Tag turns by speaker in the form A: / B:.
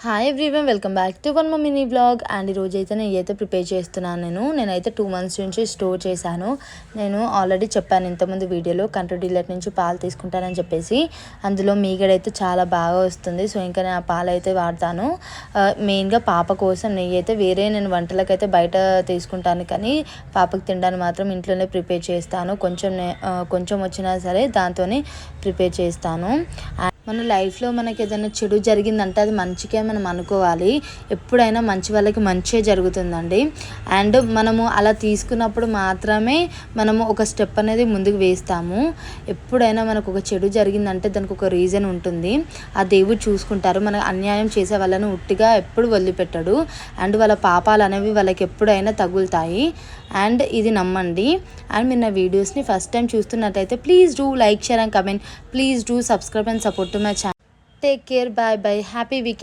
A: Hi everyone, welcome back to one more mini vlog. And ఈరోజు అయితే నేనైతే prepare చేస్తున్నాను. నేనైతే 2 months నుంచి స్టోర్ చేశాను. నేను ఆల్రెడీ చెప్పాను ఇంతకుముందు వీడియోలో, కంట్రీ డీలర్ నుంచి పాలు తీసుకుంటానని చెప్పేసి. అందులో మీగడైతే చాలా బాగా వస్తుంది. సో ఇంకా నేను ఆ పాలు అయితే వాడతాను. మెయిన్గా పాప కోసం నెయ్యి అయితే వేరే నేను వంటలకైతే బయట తీసుకుంటాను, కానీ పాపకి తినడానికి మాత్రం ఇంట్లోనే ప్రిపేర్ చేస్తాను. కొంచెం వచ్చినా సరే దాంతోనే ప్రిపేర్ చేస్తాను. మన లైఫ్లో మనకి ఏదైనా చెడు జరిగిందంటే అది మంచికే మనం అనుకోవాలి. ఎప్పుడైనా మంచి వాళ్ళకి మంచే జరుగుతుందండి. అండ్ మనము అలా తీసుకున్నప్పుడు మాత్రమే మనము ఒక స్టెప్ అనేది ముందుకు వేస్తాము. ఎప్పుడైనా మనకు ఒక చెడు జరిగిందంటే దానికి ఒక రీజన్ ఉంటుంది. ఆ దేవుడు చూసుకుంటారు. మనకు అన్యాయం చేసే వాళ్ళని ఉట్టిగా ఎప్పుడు వదిలిపెట్టడు. అండ్ వాళ్ళ పాపాలు అనేవి వాళ్ళకి ఎప్పుడైనా తగులుతాయి. అండ్ ఇది నమ్మండి. అండ్ మీరు నా వీడియోస్ని ఫస్ట్ టైం చూస్తున్నట్టయితే please do like, share and comment. Please do subscribe and support to my channel. Take care, bye bye, happy weekend.